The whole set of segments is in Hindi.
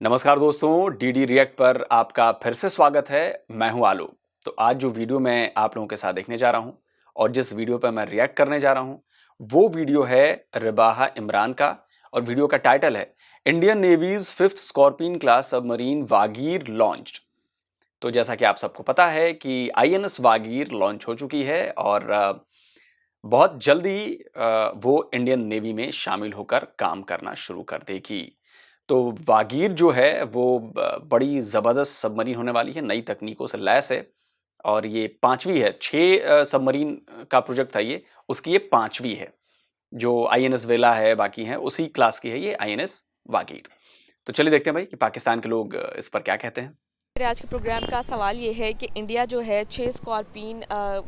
नमस्कार दोस्तों, डीडी रिएक्ट पर आपका फिर से स्वागत है। मैं हूं आलू। तो आज जो वीडियो मैं आप लोगों के साथ देखने जा रहा हूं और जिस वीडियो पर मैं रिएक्ट करने जा रहा हूं वो वीडियो है रिबाहा इमरान का। और वीडियो का टाइटल है Indian navy's 5th Scorpene class submarine Vagir launched. तो जैसा कि आप सबको पता है कि आईएनएस वागीर लॉन्च हो चुकी है और बहुत जल्दी वो इंडियन नेवी में शामिल होकर काम करना शुरू कर देगी। तो वागीर जो है वो बड़ी ज़बरदस्त सबमरीन होने वाली है, नई तकनीकों से लैस है और ये पांचवी है। 6 सबमरीन का प्रोजेक्ट था ये, उसकी ये पांचवी है। जो आईएनएस वेला है बाकी है उसी क्लास की है ये आईएनएस वागीर। तो चलिए देखते हैं भाई कि पाकिस्तान के लोग इस पर क्या कहते हैं। मेरे आज के प्रोग्राम का सवाल ये है कि इंडिया जो है 6 स्कॉर्पियन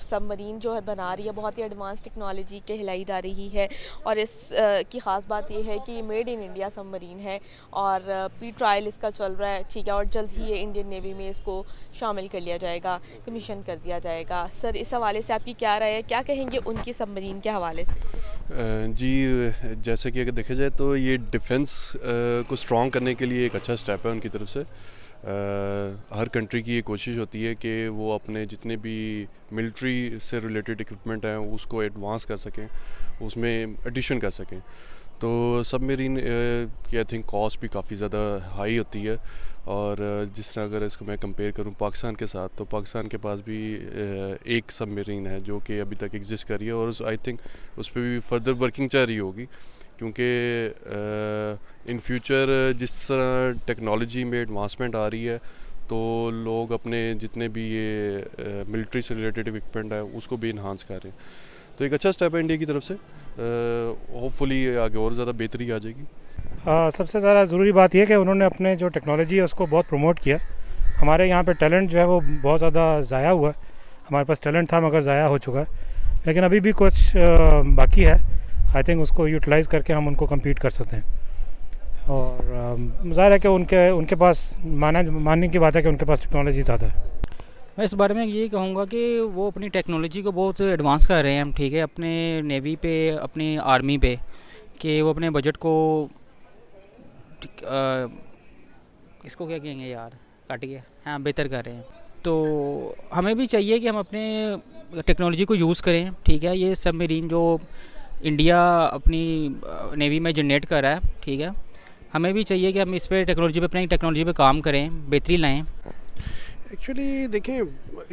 सबमरीन जो है बना रही है, बहुत ही एडवांस टेक्नोलॉजी कहलाई जा रही है। और इस की ख़ास बात ये है कि ये मेड इन इंडिया सबमरीन है और प्री ट्रायल इसका चल रहा है, ठीक है। और जल्द ही ये इंडियन नेवी में इसको शामिल कर लिया जाएगा, कमीशन कर दिया जाएगा। सर, इस हवाले से आपकी क्या राय है, क्या कहेंगे उनकी सबमरीन के हवाले से? जी, जैसे कि अगर देखा जाए तो ये डिफेंस को स्ट्रॉन्ग करने के लिए एक अच्छा स्टेप है उनकी तरफ से। हर कंट्री की ये कोशिश होती है कि वो अपने जितने भी मिलिट्री से रिलेटेड इक्विपमेंट हैं उसको एडवांस कर सकें, उसमें एडिशन कर सकें। तो सबमरीन की आई थिंक कॉस्ट भी काफ़ी ज़्यादा हाई होती है। और जिस तरह अगर इसको मैं कंपेयर करूं पाकिस्तान के साथ, तो पाकिस्तान के पास भी एक सबमरीन है जो कि अभी तक एग्जिस्ट कर रही है और आई थिंक उस पर भी फर्दर वर्किंग चल रही होगी, क्योंकि इन फ्यूचर जिस तरह टेक्नोलॉजी में एडवांसमेंट आ रही है तो लोग अपने जितने भी ये मिलिट्री से रिलेटेड इक्विपमेंट है उसको भी इन्हांस कर रहे हैं। तो एक अच्छा स्टेप है इंडिया की तरफ से। होपफुली आगे और ज़्यादा बेहतरी आ जाएगी। सबसे ज़्यादा ज़रूरी बात यह कि उन्होंने अपने जो टेक्नोलॉजी है उसको बहुत प्रमोट किया। हमारे यहाँ पे टैलेंट जो है वो बहुत ज़्यादा ज़ाया हुआ है। हमारे पास टैलेंट था मगर ज़ाया हो चुका है, लेकिन अभी भी कुछ बाकी है। आई थिंक उसको यूटिलाइज़ करके हम उनको कम्पीट कर सकते हैं। और ज़ाहिर है कि उनके पास मानने की बात है कि उनके पास टेक्नोलॉजी ज़्यादा है। मैं इस बारे में ये कहूँगा कि वो अपनी टेक्नोलॉजी को बहुत एडवांस कर रहे हैं, ठीक है, अपने नेवी पे, अपनी आर्मी पे, कि वो अपने बजट को इसको क्या कहेंगे यार, काट गया, हाँ, बेहतर कर रहे हैं। तो हमें भी चाहिए कि हम अपने टेक्नोलॉजी को यूज़ करें, ठीक है। ये सबमरीन जो इंडिया अपनी नेवी में जनरेट कर रहा है, ठीक है, हमें भी चाहिए कि हम इस पर टेक्नोलॉजी पे, अपनी टेक्नोलॉजी पे काम करें, बेहतरी लाएँ। एक्चुअली देखें,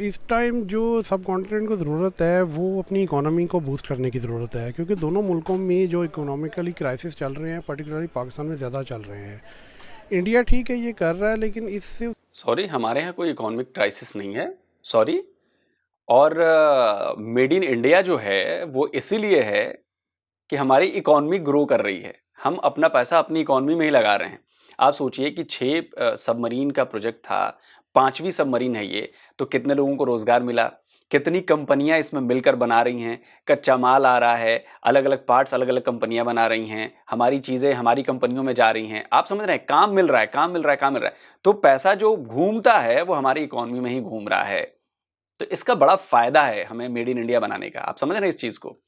इस टाइम जो सब कॉन्टिनेंट को ज़रूरत है वो अपनी इकोनॉमी को बूस्ट करने की ज़रूरत है, क्योंकि दोनों मुल्कों में जो इकोनॉमिकली क्राइसिस चल रहे हैं, पर्टिकुलरली पाकिस्तान में ज़्यादा चल रहे हैं। इंडिया ठीक है ये कर रहा है, लेकिन इससे सॉरी, हमारे यहाँ कोई इकोनॉमिक क्राइसिस नहीं है, सॉरी। और मेड इन इंडिया जो है वो इसीलिए है कि हमारी इकोनॉमी ग्रो कर रही है। हम अपना पैसा अपनी इकोनॉमी में ही लगा रहे हैं। आप सोचिए कि 6 सबमरीन का प्रोजेक्ट था, पांचवी सबमरीन है ये, तो कितने लोगों को रोजगार मिला, कितनी कंपनियां इसमें मिलकर बना रही हैं, कच्चा माल आ रहा है, अलग अलग पार्ट्स अलग अलग कंपनियां बना रही हैं, हमारी चीजें हमारी कंपनियों में जा रही हैं। आप समझ रहे हैं, काम मिल रहा है, काम मिल रहा है, काम मिल रहा है। तो पैसा जो घूमता है वो हमारी इकोनॉमी में ही घूम रहा है। तो इसका बड़ा फायदा है हमें मेड इन इंडिया बनाने का। आप समझ रहे हैं इस चीज को।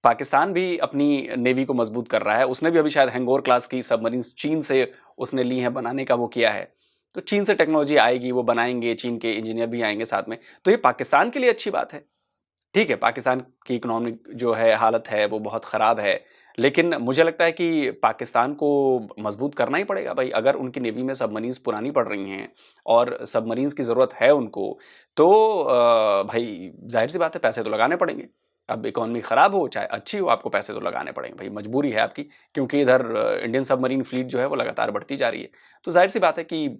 पाकिस्तान भी अपनी नेवी को मजबूत कर रहा है। उसने भी अभी शायद हैंगोर क्लास की सबमरीन चीन से उसने ली है, बनाने का वो किया है। तो चीन से टेक्नोलॉजी आएगी, वो बनाएंगे, चीन के इंजीनियर भी आएंगे साथ में। तो ये पाकिस्तान के लिए अच्छी बात है। ठीक है, पाकिस्तान की इकोनॉमिक जो है हालत है वो बहुत ख़राब है, लेकिन मुझे लगता है कि पाकिस्तान को मजबूत करना ही पड़ेगा भाई। अगर उनकी नेवी में सबमरीन्स पुरानी पड़ रही हैं और सबमरीन्स की ज़रूरत है उनको, तो भाई जाहिर सी बात है पैसे तो लगाने पड़ेंगे। अब इकोनॉमी ख़राब हो चाहे अच्छी हो, आपको पैसे तो लगाने पड़ेंगे भाई, मजबूरी है आपकी, क्योंकि इधर इंडियन सबमरीन फ्लीट जो है वो लगातार बढ़ती जा रही है। तो जाहिर सी बात है कि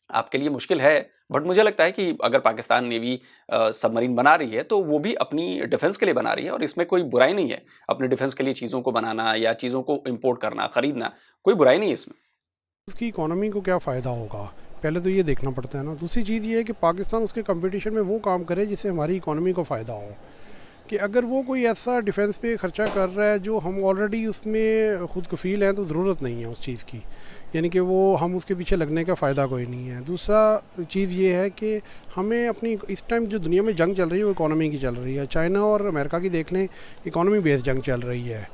आपके लिए मुश्किल है, बट मुझे लगता है कि अगर पाकिस्तान नेवी सबमरीन बना रही है तो वो भी अपनी डिफेंस के लिए बना रही है और इसमें कोई बुराई नहीं है। अपने डिफेंस के लिए चीज़ों को बनाना या चीज़ों को इंपोर्ट करना, खरीदना, कोई बुराई नहीं है इसमें। उसकी इकोनॉमी को क्या फ़ायदा होगा, पहले तो ये देखना पड़ता है ना। दूसरी चीज़ ये है कि पाकिस्तान उसके कंपटीशन में वो काम करे जिससे हमारी इकोनॉमी को फ़ायदा हो। कि अगर वो कोई ऐसा डिफेंस पे खर्चा कर रहा है जो हम ऑलरेडी उसमें खुद कफील हैं, तो ज़रूरत नहीं है उस चीज़ की, यानी कि वो हम उसके पीछे लगने का फ़ायदा कोई नहीं है। दूसरा चीज़ ये है कि हमें अपनी इस टाइम जो दुनिया में जंग चल रही है वो इकोनॉमी की चल रही है। चाइना और अमेरिका की देख लें, इकोनॉमी बेस्ड जंग चल रही है।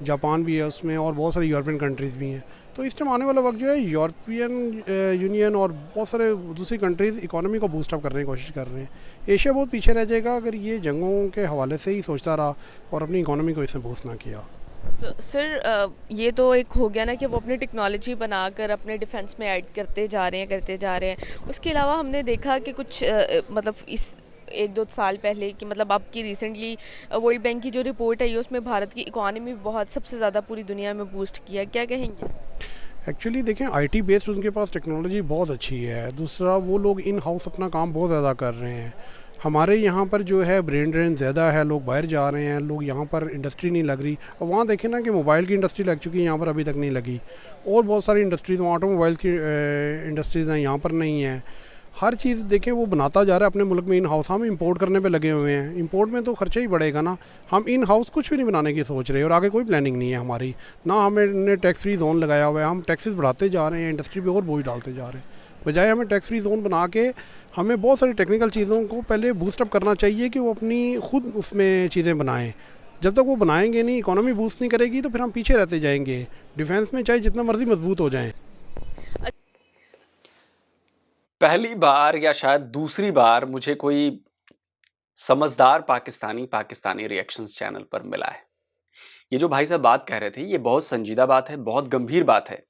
जापान भी है उसमें और बहुत सारी यूरोपियन कंट्रीज़ भी हैं। तो तो इस टाइम आने वाला वक्त जो है यूरोपियन यूनियन और बहुत सारे दूसरी कंट्रीज़ इकोनॉमी को बूस्टअप करने की कोशिश कर रहे हैं। एशिया बहुत पीछे रह जाएगा अगर ये जंगों के हवाले से ही सोचता रहा और अपनी इकोनॉमी को इसने बूस्ट ना किया। तो सर ये तो एक हो गया ना कि वो अपनी टेक्नोलॉजी बनाकर अपने डिफेंस में ऐड करते जा रहे हैं। उसके अलावा हमने देखा कि कुछ मतलब इस 1-2 साल पहले कि मतलब आपकी रिसेंटली वर्ल्ड बैंक की जो रिपोर्ट आई है उसमें भारत की इकोनॉमी बहुत सबसे ज़्यादा पूरी दुनिया में बूस्ट किया, क्या कहेंगे? एक्चुअली देखें IT बेस्ड उनके पास टेक्नोलॉजी बहुत अच्छी है। दूसरा वो लोग इन हाउस अपना काम बहुत ज़्यादा कर रहे हैं। हमारे यहाँ पर जो है ब्रेन ड्रेन ज़्यादा है, लोग बाहर जा रहे हैं, लोग यहाँ पर इंडस्ट्री नहीं लग रही। और वहाँ देखें ना कि मोबाइल की इंडस्ट्री लग चुकी है, यहाँ पर अभी तक नहीं लगी। और बहुत सारी इंडस्ट्रीज़, ऑटोमोबाइल की इंडस्ट्रीज़ हैं, यहाँ पर नहीं है। हर चीज़ देखें वो बनाता जा रहा है अपने मुल्क में इन हाउस। हम इंपोर्ट करने पे लगे हुए हैं, इंपोर्ट में तो खर्चा ही बढ़ेगा ना। हम इन हाउस कुछ भी नहीं बनाने की सोच रहे और आगे कोई प्लानिंग नहीं है हमारी ना। हमने टैक्स फ्री जोन लगाया हुआ है, हम टैक्सेस बढ़ाते जा रहे हैं, इंडस्ट्री पे और बोझ डालते जा रहे हैं। बजाय हमें टैक्स फ्री जोन बना के हमें बहुत सारी टेक्निकल चीज़ों को पहले बूस्टअप करना चाहिए कि वो अपनी खुद उसमें चीज़ें बनाएं। जब तक वो बनाएंगे नहीं, इकोनॉमी बूस्ट नहीं करेगी, तो फिर हम पीछे रहते जाएंगे। डिफेंस में चाहे जितना मर्जी मजबूत हो जाएं। पहली बार या शायद दूसरी बार मुझे कोई समझदार पाकिस्तानी रिएक्शंस चैनल पर मिला है। ये जो भाई साहब बात कह रहे थे, ये बहुत संजीदा बात है, बहुत गंभीर बात है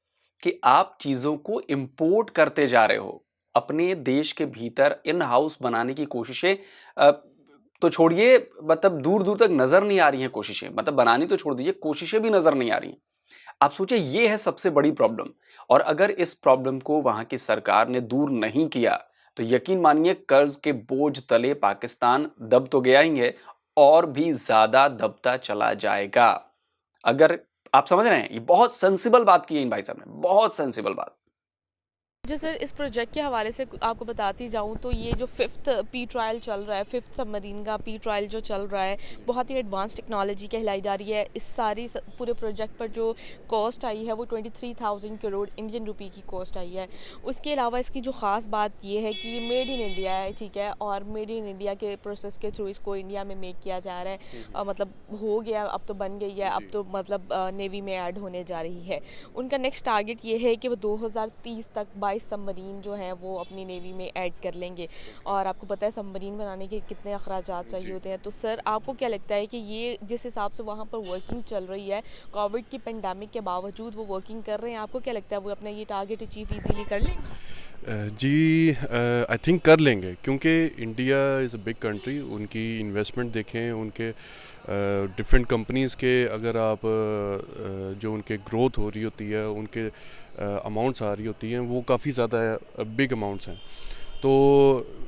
कि आप चीज़ों को इंपोर्ट करते जा रहे हो। अपने देश के भीतर इन हाउस बनाने की कोशिशें तो छोड़िए, मतलब दूर दूर तक नज़र नहीं आ रही हैं कोशिशें। मतलब बनानी तो छोड़ दीजिए, कोशिशें भी नज़र नहीं आ रही हैं। आप सोचिए, ये है सबसे बड़ी प्रॉब्लम। और अगर इस प्रॉब्लम को वहाँ की सरकार ने दूर नहीं किया तो यकीन मानिए कर्ज के बोझ तले पाकिस्तान दब तो गया ही है और भी ज़्यादा दबता चला जाएगा। अगर आप समझ रहे हैं, ये बहुत सेंसिबल बात की है इन भाई साहब ने, बहुत सेंसिबल बात। जी सर, इस प्रोजेक्ट के हवाले से आपको बताती जाऊं तो ये जो 5th पी ट्रायल चल रहा है, 5th सबमरीन का पी ट्रायल जो चल रहा है, बहुत ही एडवांस टेक्नोलॉजी कहलाई जा रही है। इस सारी पूरे प्रोजेक्ट पर जो कॉस्ट आई है वो 23,000 करोड़ इंडियन रुपी की कॉस्ट आई है। उसके अलावा इसकी जो ख़ास बात ये है कि ये मेड इन इंडिया है, ठीक है, और मेड इन इंडिया के प्रोसेस के थ्रू इसको इंडिया में मेक किया जा रहा है। मतलब हो गया, अब तो बन गई है, अब तो मतलब नेवी में ऐड होने जा रही है। उनका नेक्स्ट टारगेट ये है कि वो 2030 तक 22 सबमरीन जो हैं वो अपनी नेवी में ऐड कर लेंगे। और आपको पता है सबमरीन बनाने के कितने अखराजात चाहिए होते हैं। तो सर आपको क्या लगता है कि ये जिस हिसाब से वहाँ पर वर्किंग चल रही है, कोविड की पेंडेमिक के बावजूद वो वर्किंग कर रहे हैं, आपको क्या लगता है वो अपना ये टारगेट अचीव ईजीली कर लेंगे? जी आई थिंक कर लेंगे, क्योंकि India is a big country. उनकी इन्वेस्टमेंट देखें, उनके डिफरेंट कंपनीज़ के, अगर आप जो उनके ग्रोथ हो रही होती है, उनके अमाउंट्स आ रही होती हैं, वो काफ़ी ज़्यादा बिग अमाउंट्स हैं। तो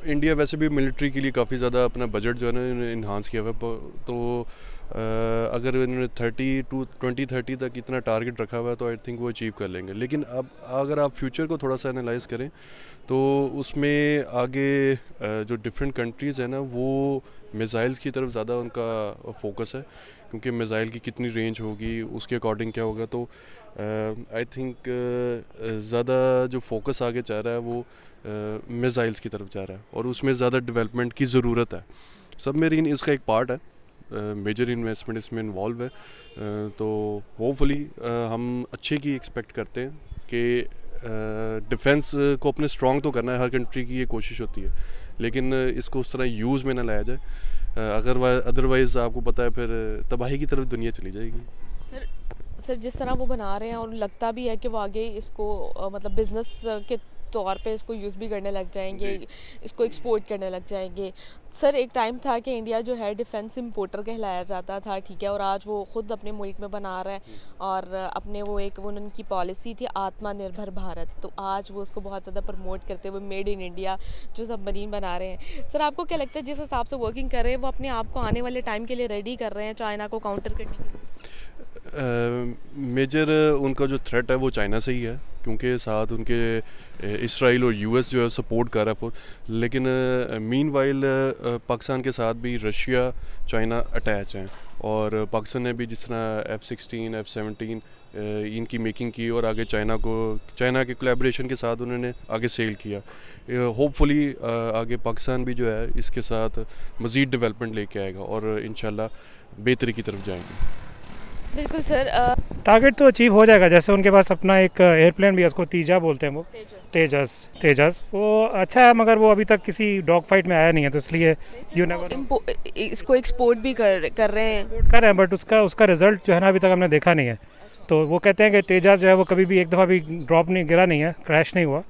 इंडिया वैसे भी मिलिट्री के लिए काफ़ी ज़्यादा अपना बजट जो है ना इन्हांस किया हुआ है। तो अगर इन्होंने 2030 तक इतना टारगेट रखा हुआ है तो आई थिंक वो अचीव कर लेंगे। लेकिन अब अगर आप फ्यूचर को थोड़ा सा एनालाइज करें तो उसमें आगे जो डिफरेंट कंट्रीज़ हैं ना, वो मिसाइल्स की तरफ ज़्यादा उनका फोकस है, क्योंकि मिसाइल की कितनी रेंज होगी उसके अकॉर्डिंग क्या होगा। तो आई थिंक ज़्यादा जो फोकस आगे जा रहा है वो मिसाइल्स की तरफ जा रहा है और उसमें ज़्यादा डेवलपमेंट की ज़रूरत है। सबमरीन इसका एक पार्ट है, मेजर इन्वेस्टमेंट इसमें इन्वॉल्व है। तो होपफुली हम अच्छे की एक्सपेक्ट करते हैं कि डिफेंस को अपने स्ट्रॉन्ग तो करना है, हर कंट्री की ये कोशिश होती है, लेकिन इसको उस तरह यूज़ में ना लाया जाए। अदरवाइज़ आपको पता है फिर तबाही की तरफ दुनिया चली जाएगी। सर जिस तरह वो बना रहे हैं और लगता भी है कि वो आगे इसको मतलब बिज़नेस के तौर पे इसको यूज़ भी करने लग जाएंगे, इसको एक्सपोर्ट करने लग जाएंगे। सर एक टाइम था कि इंडिया जो है डिफेंस इंपोर्टर कहलाया जाता था, ठीक है, और आज वो ख़ुद अपने मुल्क में बना रहा है और अपने वो उनकी पॉलिसी थी आत्मनिर्भर भारत, तो आज वो उसको बहुत ज़्यादा प्रमोट करते हुए मेड इन इंडिया जो सबमरीन बना रहे हैं। सर आपको क्या लगता है जिस हिसाब से वर्किंग कर रहे हैं वो अपने आप को आने वाले टाइम के लिए रेडी कर रहे हैं चाइना को काउंटर करने के लिए? मेजर उनका जो थ्रेट है वो चाइना से ही है, क्योंकि साथ उनके इसराइल और यूएस जो है सपोर्ट कर रहा है। लेकिन मीनवाइल पाकिस्तान के साथ भी रशिया, चाइना अटैच हैं और पाकिस्तान ने भी जिस तरह F-16, F-17 इनकी मेकिंग की और आगे चाइना के कोलैबोरेशन के साथ उन्होंने आगे सेल किया। होपफुली आगे पाकिस्तान भी जो है इसके साथ मज़ीद डेवलपमेंट लेके आएगा और इंशाल्लाह बेहतरी की तरफ जाएंगे। बिल्कुल सर। टारगेट तो अचीव हो जाएगा, जैसे उनके पास अपना एक एयरप्लेन भी है, उसको तीजा बोलते हैं वो, तेजस वो अच्छा है, मगर वो अभी तक किसी डॉग फाइट में आया नहीं है, तो इसलिए यू नेवर इसको एक्सपोर्ट भी कर रहे हैं। कर रहे हैं, बट उसका रिजल्ट जो है ना अभी तक हमने देखा नहीं है। तो वो कहते हैं कि तेजस जो है वो कभी भी एक दफ़ा भी ड्रॉप नहीं गिरा नहीं है, क्रैश नहीं हुआ,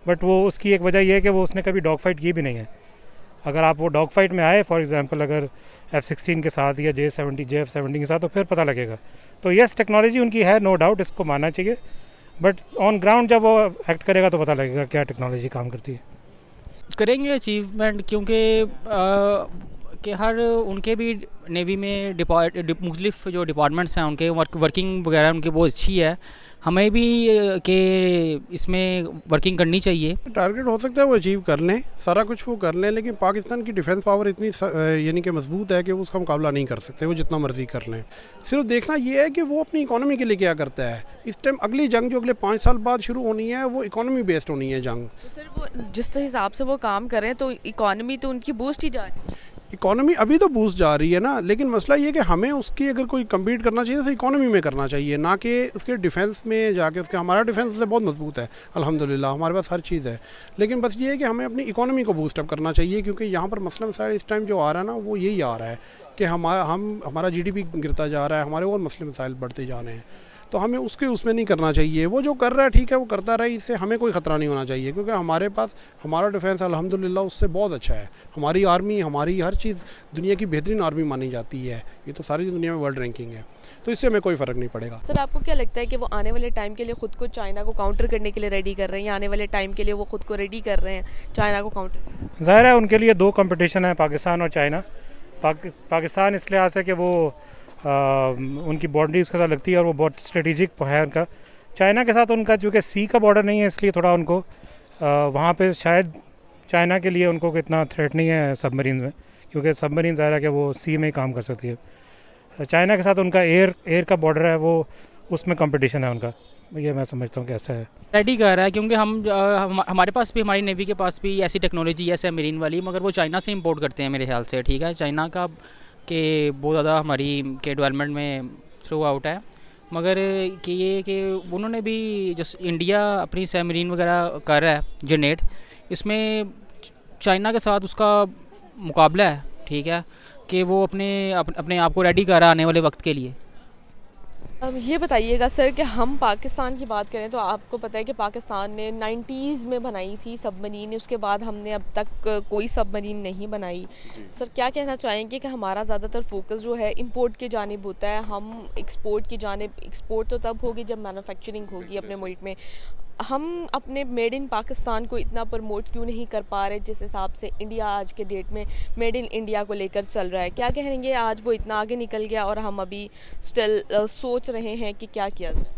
बट वो उसकी एक वजह ये है कि वो उसने कभी डॉग फाइट की भी नहीं है। अगर आप वो डॉग फाइट में आए फॉर एग्जांपल अगर F-16 के साथ या JF-17 के साथ, तो फिर पता लगेगा। तो यस, टेक्नोलॉजी उनकी है, नो डाउट, इसको मानना चाहिए, बट ऑन ग्राउंड जब वो एक्ट करेगा तो पता लगेगा क्या टेक्नोलॉजी काम करती है। करेंगे अचीवमेंट, क्योंकि कि हर उनके भी नेवी में मुख्तलिफ जो डिपार्टमेंट्स हैं उनके वर्किंग वगैरह उनकी बहुत अच्छी है। हमें भी कि इसमें वर्किंग करनी चाहिए। टारगेट हो सकता है वो अचीव कर लें, सारा कुछ वो कर लें, लेकिन पाकिस्तान की डिफेंस पावर इतनी यानी कि मजबूत है कि वो उसका मुकाबला नहीं कर सकते, वो जितना मर्जी कर लें। सिर्फ देखना ये है कि वो अपनी इकोनॉमी के लिए क्या करता है। इस टाइम अगली जंग जो अगले 5 साल बाद शुरू होनी है वो इकोनॉमी बेस्ड होनी है जंग। तो सर वो जिस हिसाब से वो काम कर रहे हैं तो इकोनॉमी तो उनकी बूस्ट ही जा रही है। इकोनॉमी अभी तो बूस्ट जा रही है ना, लेकिन मसला ये है कि हमें उसकी अगर कोई कम्पीट करना चाहिए तो इकोनॉमी में करना चाहिए, ना कि उसके डिफेंस में जाके। उसके हमारा डिफेंस से बहुत मजबूत है अल्हम्दुलिल्लाह, हमारे पास हर चीज़ है, लेकिन बस ये है कि हमें अपनी इकोनॉमी को बूस्टअप करना चाहिए, क्योंकि यहाँ पर मसला मसाइल इस टाइम जो आ रहा है ना वो यही आ रहा है कि हमारा GDP गिरता जा रहा है, हमारे और मसले मसाइल बढ़ते जा रहे हैं। तो हमें उसमें नहीं करना चाहिए। वो जो कर रहा है ठीक है, वो करता रहे, इससे हमें कोई ख़तरा नहीं होना चाहिए, क्योंकि हमारे पास हमारा डिफेंस अल्हम्दुलिल्लाह उससे बहुत अच्छा है। हमारी आर्मी, हमारी हर चीज़ दुनिया की बेहतरीन आर्मी मानी जाती है, ये तो सारी दुनिया में वर्ल्ड रैंकिंग है, तो इससे हमें कोई फ़र्क नहीं पड़ेगा। सर आपको क्या लगता है कि वो आने वाले टाइम के लिए ख़ुद को चाइना को काउंटर करने के लिए रेडी कर रहे हैं, या आने वाले टाइम के लिए वो ख़ुद को रेडी कर रहे हैं चाइना को काउंटर? ज़ाहिर है उनके लिए 2 कंपटीशन है, पाकिस्तान और चाइना। पाकिस्तान इस लिहाज से कि वो उनकी बाउंड्री उसके साथ लगती है और वो बहुत स्ट्रेटेजिक है उनका। चाइना के साथ उनका चूँकि सी का बॉर्डर नहीं है, इसलिए थोड़ा उनको वहाँ पे शायद चाइना के लिए उनको इतना थ्रेट नहीं है सबमरीन में, क्योंकि सबमरीन ज़ाहिर है कि वो सी में ही काम कर सकती है। चाइना के साथ उनका एयर का बॉर्डर है, वो उसमें कंपटीशन है उनका, ये मैं समझता हूँ कि ऐसा है। रेडी कर रहा है, क्योंकि हमारे पास भी, हमारी नेवी के पास भी ऐसी टेक्नोलॉजी है सबमरीन वाली, मगर वो चाइना से इंपोर्ट करते हैं मेरे ख्याल से। ठीक है, चाइना का कि बहुत ज़्यादा हमारी के डेवलपमेंट में थ्रू आउट है, मगर कि ये कि उन्होंने भी जो इंडिया अपनी सबमरीन वगैरह कर रहा है जनरेट, इसमें चाइना के साथ उसका मुकाबला है। ठीक है, कि वो अपने आप को रेडी कर रहा है आने वाले वक्त के लिए। अब ये बताइएगा सर कि हम पाकिस्तान की बात करें तो आपको पता है कि पाकिस्तान ने 90s में बनाई थी सबमरीन, उसके बाद हमने अब तक कोई सबमरीन नहीं बनाई। सर क्या कहना चाहेंगे कि हमारा ज़्यादातर फोकस जो है इंपोर्ट की जानिब होता है, हम एक्सपोर्ट की जानिब, एक्सपोर्ट तो तब होगी जब मैन्युफैक्चरिंग होगी अपने मुल्क में। हम अपने मेड इन पाकिस्तान को इतना प्रमोट क्यों नहीं कर पा रहे जिस हिसाब से इंडिया आज के डेट में मेड इन इंडिया को लेकर चल रहा है? क्या कहेंगे आज वो इतना आगे निकल गया और हम अभी स्टिल सोच रहे हैं कि क्या किया जाए?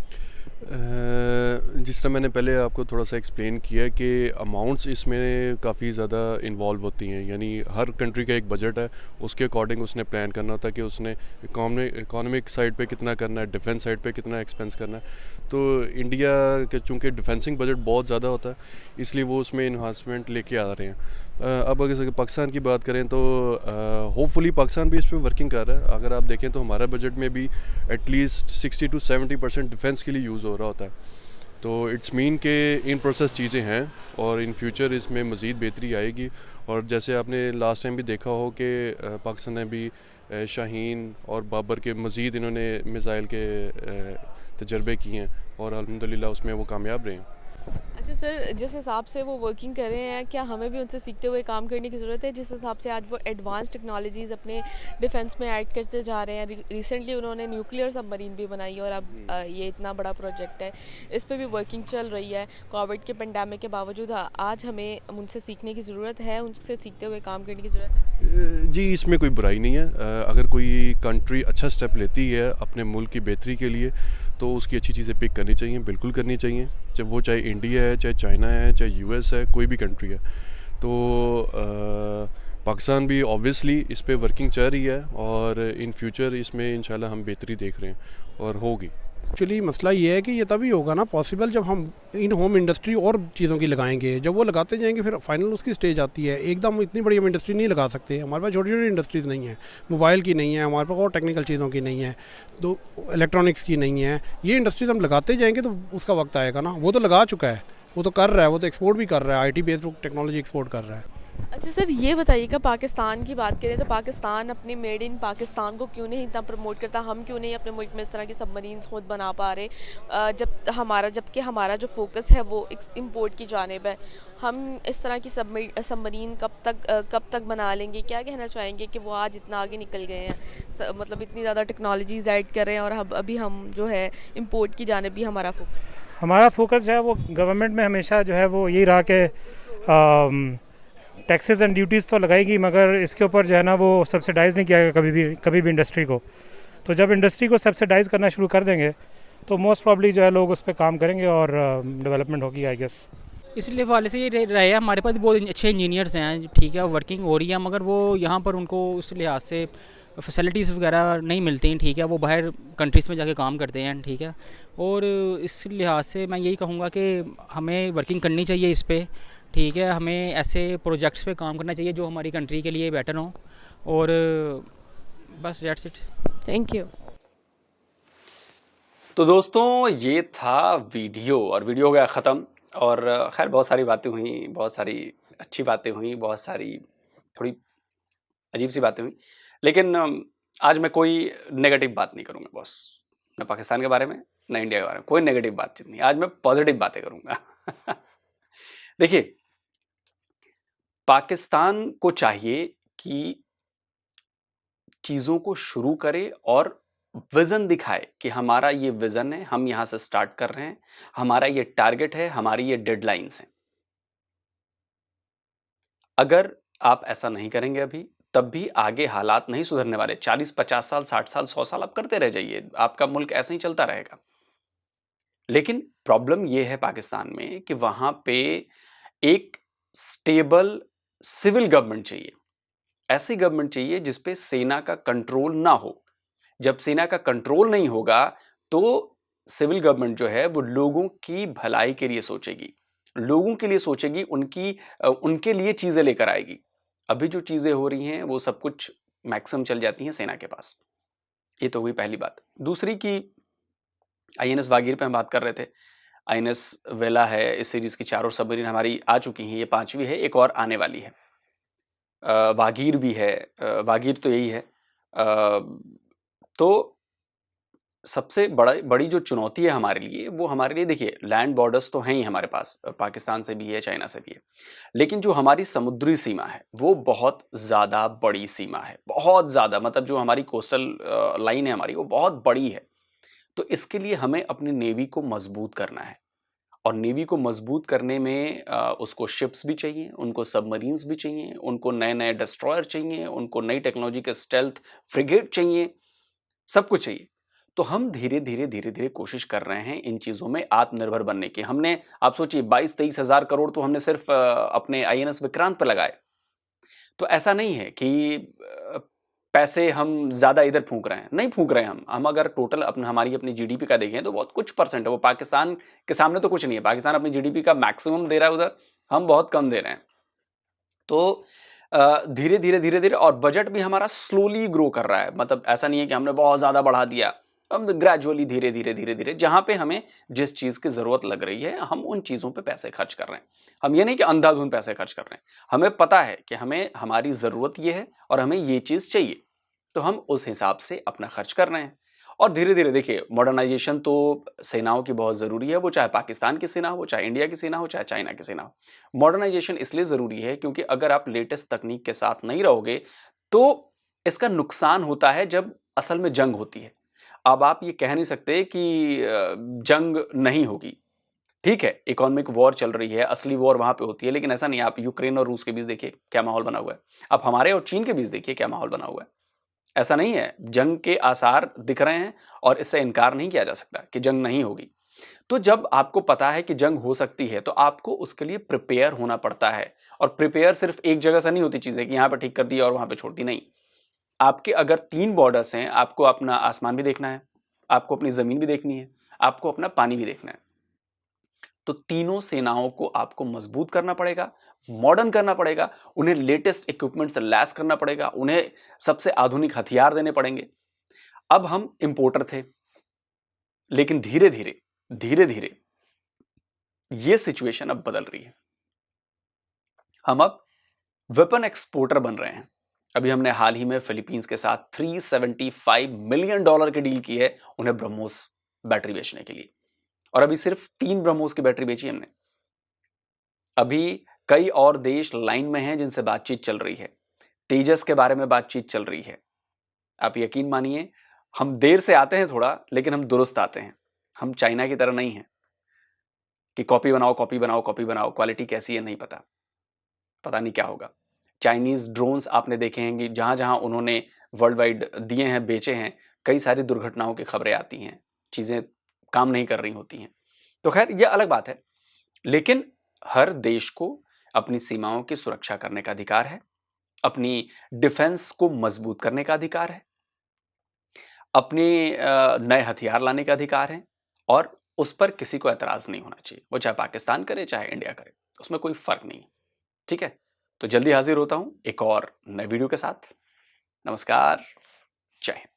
जिस तरह मैंने पहले आपको थोड़ा सा एक्सप्लेन किया कि अमाउंट्स इसमें काफ़ी ज़्यादा इन्वॉल्व होती हैं, यानी हर कंट्री का एक बजट है, उसके अकॉर्डिंग उसने प्लान करना होता है कि उसने इकोनॉमिक साइड पे कितना करना है, डिफेंस साइड पे कितना एक्सपेंस करना है। तो इंडिया के चूँकि डिफेंसिंग बजट बहुत ज़्यादा होता है, इसलिए वो उसमें इन्हांसमेंट लेके आ रहे हैं। अब अगर पाकिस्तान की बात करें तो होपफुली पाकिस्तान भी इस पर वर्किंग कर रहा है। अगर आप देखें तो हमारा बजट में भी एटलीस्ट 60 to 70% डिफेंस के लिए यूज़ हो रहा होता है। तो इट्स मीन के इन प्रोसेस चीज़ें हैं और इन फ्यूचर इसमें मज़ीद बेहतरी आएगी। और जैसे आपने लास्ट टाइम भी देखा हो कि पाकिस्तान ने भी शाहीन और बाबर के मज़ीद इन्होंने मिसाइल के तजर्बे किए हैं और अल्हम्दुलिल्लाह उसमें वो कामयाब रहे हैं। अच्छा सर, जिस हिसाब से वो वर्किंग कर रहे हैं, क्या हमें भी उनसे सीखते हुए काम करने की ज़रूरत है? जिस हिसाब से आज वो एडवांस टेक्नोलॉजीज़ अपने डिफेंस में ऐड करते जा रहे हैं, रिसेंटली उन्होंने न्यूक्लियर सबमरीन भी बनाई और अब ये इतना बड़ा प्रोजेक्ट है, इस पे भी वर्किंग चल रही है। कोविड के पेंडेमिक के बावजूद आज हमें उनसे सीखने की ज़रूरत है, उनसे सीखते हुए काम करने की ज़रूरत है। जी, इसमें कोई बुराई नहीं है। अगर कोई कंट्री अच्छा स्टेप लेती है अपने मुल्क की बेहतरी के लिए तो उसकी अच्छी चीज़ें पिक करनी चाहिए, बिल्कुल करनी चाहिए, चाहे वो चाहे इंडिया है, चाहे चाइना है, चाहे US है, कोई भी कंट्री है। तो पाकिस्तान भी ऑब्वियसली इस पे वर्किंग चल रही है और इन फ्यूचर इसमें इंशाल्लाह हम बेहतरी देख रहे हैं और होगी। एक्चुअली मसला ये है कि ये तभी होगा ना पॉसिबल जब हम इन होम इंडस्ट्री और चीज़ों की लगाएंगे। जब वो लगाते जाएंगे फिर फाइनल उसकी स्टेज आती है। एकदम इतनी बड़ी हम इंडस्ट्री नहीं लगा सकते, हमारे पास छोटी छोटी इंडस्ट्रीज़ नहीं है, मोबाइल की नहीं है हमारे पास, और टेक्निकल चीज़ों की नहीं है, तो इलेक्ट्रॉनिक्स की नहीं है। ये इंडस्ट्रीज़ हम लगाते जाएंगे तो उसका वक्त आएगा ना। वो तो लगा चुका है, वो तो कर रहा है, वो तो एक्सपोर्ट भी कर रहा है, IT बेस्ड टेक्नोलॉजी एक्सपोर्ट कर रहा है। अच्छा सर, ये बताइएगा, पाकिस्तान की बात करें तो पाकिस्तान अपने मेड इन पाकिस्तान को क्यों नहीं इतना प्रमोट करता? हम क्यों नहीं अपने मुल्क में इस तरह की सबमरीन्स खुद बना पा रहे, जबकि हमारा जो फोकस है वो इंपोर्ट की जानिब है। हम इस तरह की सबमरीन कब तक बना लेंगे? क्या कहना चाहेंगे कि वो आज इतना आगे निकल गए हैं, मतलब इतनी ज़्यादा टेक्नोलॉजीज ऐड कर रहे हैं, और अभी हम जो है इम्पोर्ट की जानिब भी हमारा फोकस जो है वो गवर्नमेंट में हमेशा जो है वो यही रहा कि टैक्सेस एंड ड्यूटीज़ तो लगाएगी, मगर इसके ऊपर जो है ना वो सब्सिडाइज़ नहीं किया गया कभी भी इंडस्ट्री को। तो जब इंडस्ट्री को सब्सिडाइज़ करना शुरू कर देंगे तो मोस्ट प्रॉब्ली जो है लोग उस पर काम करेंगे और डेवलपमेंट होगी, आई गेस। इसलिए वाले से ये रहे हैं, हमारे पास बहुत अच्छे इंजीनियर्स हैं, ठीक है, वर्किंग हो रही है, मगर वो यहाँ पर उनको उस लिहाज से फैसिलिटीज़ वगैरह नहीं मिलती हैं, ठीक है, वो बाहर कंट्रीज़ में जाके काम करते हैं, ठीक है। और इस लिहाज से मैं यही कहूँगा कि हमें वर्किंग करनी चाहिए इस पर, ठीक है। हमें ऐसे प्रोजेक्ट्स पे काम करना चाहिए जो हमारी कंट्री के लिए बेटर हो, और बस दैट्स इट। Thank you. तो दोस्तों ये था वीडियो, और वीडियो हो गया ख़त्म। और खैर बहुत सारी बातें हुई, बहुत सारी अच्छी बातें हुई, बहुत सारी थोड़ी अजीब सी बातें हुई, लेकिन आज मैं कोई नेगेटिव बात नहीं करूँगा बॉस, न पाकिस्तान के बारे में न इंडिया के बारे में, कोई नेगेटिव बातचीत नहीं। आज मैं पॉजिटिव बातें करूँगा। देखिए, पाकिस्तान को चाहिए कि चीज़ों को शुरू करे और विज़न दिखाए कि हमारा ये विज़न है, हम यहाँ से स्टार्ट कर रहे हैं, हमारा ये टारगेट है, हमारी ये डेडलाइंस हैं। अगर आप ऐसा नहीं करेंगे अभी, तब भी आगे हालात नहीं सुधरने वाले। 40-50 साल, 60 साल, 100 साल आप करते रह जाइए, आपका मुल्क ऐसे ही चलता रहेगा। लेकिन प्रॉब्लम ये है पाकिस्तान में कि वहाँ पे एक स्टेबल सिविल गवर्नमेंट चाहिए। ऐसी गवर्नमेंट चाहिए जिस पे सेना का कंट्रोल ना हो। जब सेना का कंट्रोल नहीं होगा तो सिविल गवर्नमेंट जो है वो लोगों की भलाई के लिए सोचेगी, लोगों के लिए सोचेगी, उनके लिए चीजें लेकर आएगी। अभी जो चीजें हो रही हैं वो सब कुछ मैक्सिमम चल जाती हैं सेना के पास। ये तो हुई पहली बात। दूसरी की INS वागीर पे हम बात कर रहे थे। INS वेला है, इस सीरीज की 4 सबमरीन हमारी आ चुकी हैं, ये 5वीं है, एक और आने वाली है। वागीर भी है, वागीर तो यही है। तो सबसे बड़ी जो चुनौती है हमारे लिए, वो हमारे लिए, देखिए, लैंड बॉर्डर्स तो हैं ही हमारे पास, पाकिस्तान से भी है, चाइना से भी है, लेकिन जो हमारी समुद्री सीमा है वो बहुत ज़्यादा बड़ी सीमा है, बहुत ज़्यादा, मतलब जो हमारी कोस्टल लाइन है हमारी, वो बहुत बड़ी है। तो इसके लिए हमें अपनी नेवी को मजबूत करना है, और नेवी को मजबूत करने में उसको शिप्स भी चाहिए, उनको सबमरीन्स भी चाहिए, उनको नए नए डिस्ट्रॉयर चाहिए, उनको नई टेक्नोलॉजी के स्टेल्थ फ्रिगेट चाहिए, सब कुछ चाहिए। तो हम धीरे धीरे कोशिश कर रहे हैं इन चीज़ों में आत्मनिर्भर बनने की। हमने, आप सोचिए, 22-23 हज़ार करोड़ तो हमने सिर्फ अपने INS विक्रांत पर लगाए। तो ऐसा नहीं है कि पैसे हम ज़्यादा इधर फूंक रहे हैं, नहीं फूंक रहे हैं हम अगर टोटल हमारी अपनी GDP का देखें तो बहुत कुछ परसेंट है, वो पाकिस्तान के सामने तो कुछ नहीं है। पाकिस्तान अपनी GDP का मैक्सिमम दे रहा है उधर, हम बहुत कम दे रहे हैं। तो धीरे धीरे और बजट भी हमारा स्लोली ग्रो कर रहा है, मतलब ऐसा नहीं है कि हमने बहुत ज़्यादा बढ़ा दिया, हम ग्रेजुअली धीरे धीरे जहाँ पे हमें जिस चीज़ की ज़रूरत लग रही है हम उन चीज़ों पे पैसे खर्च कर रहे हैं। हम ये नहीं कि अंधाधुंध पैसे खर्च कर रहे हैं, हमें पता है कि हमें हमारी ज़रूरत ये है और हमें ये चीज़ चाहिए, तो हम उस हिसाब से अपना खर्च कर रहे हैं। और धीरे धीरे देखिए, मॉडर्नाइजेशन तो सेनाओं की बहुत ज़रूरी है, वो चाहे पाकिस्तान की सेना हो, चाहे इंडिया की सेना हो, चाहे चाइना की सेना हो। मॉडर्नाइजेशन इसलिए ज़रूरी है क्योंकि अगर आप लेटेस्ट तकनीक के साथ नहीं रहोगे तो इसका नुकसान होता है जब असल में जंग होती है। अब आप ये कह नहीं सकते कि जंग नहीं होगी, ठीक है, इकोनॉमिक वॉर चल रही है, असली वॉर वहाँ पे होती है, लेकिन ऐसा नहीं है। आप यूक्रेन और रूस के बीच देखिए क्या माहौल बना हुआ है, आप हमारे और चीन के बीच देखिए क्या माहौल बना हुआ है। ऐसा नहीं है, जंग के आसार दिख रहे हैं और इससे इनकार नहीं किया जा सकता कि जंग नहीं होगी। तो जब आपको पता है कि जंग हो सकती है तो आपको उसके लिए प्रिपेयर होना पड़ता है, और प्रिपेयर सिर्फ एक जगह से नहीं होती चीज़ें कि यहाँ पर ठीक कर दी और वहाँ पर छोड़ दी, नहीं। आपके अगर 3 बॉर्डर्स हैं, आपको अपना आसमान भी देखना है, आपको अपनी ज़मीन भी देखनी है, आपको अपना पानी भी देखना है। तो तीनों सेनाओं को आपको मजबूत करना पड़ेगा, मॉडर्न करना पड़ेगा, उन्हें लेटेस्ट इक्विपमेंट से लैस करना पड़ेगा, उन्हें सबसे आधुनिक हथियार देने पड़ेंगे। अब हम इंपोर्टर थे, लेकिन धीरे धीरे ये सिचुएशन अब बदल रही है। हम अब वेपन एक्सपोर्टर बन रहे हैं। अभी हमने हाल ही में फिलीपींस के साथ $375 मिलियन की डील की है उन्हें ब्रह्मोस बैटरी बेचने के लिए, और अभी सिर्फ 3 ब्रह्मोस की बैटरी बेची हमने। अभी कई और देश लाइन में हैं जिनसे बातचीत चल रही है, तेजस के बारे में बातचीत चल रही है। आप यकीन मानिए, हम देर से आते हैं थोड़ा, लेकिन हम दुरुस्त आते हैं। हम चाइना की तरह नहीं हैं कि कॉपी बनाओ, क्वालिटी कैसी है नहीं पता नहीं क्या होगा। चाइनीज ड्रोन्स आपने देखे हैं कि जहां जहां उन्होंने वर्ल्ड वाइड दिए हैं, बेचे हैं, कई सारी दुर्घटनाओं की खबरें आती हैं, चीजें काम नहीं कर रही होती हैं। तो खैर यह अलग बात है, लेकिन हर देश को अपनी सीमाओं की सुरक्षा करने का अधिकार है, अपनी डिफेंस को मजबूत करने का अधिकार है, अपने नए हथियार लाने का अधिकार है, और उस पर किसी को एतराज नहीं होना चाहिए। वो चाहे पाकिस्तान करे चाहे इंडिया करे, उसमें कोई फर्क नहीं है। ठीक है, तो जल्दी हाजिर होता हूं एक और नए वीडियो के साथ। नमस्कार, जय हिंद।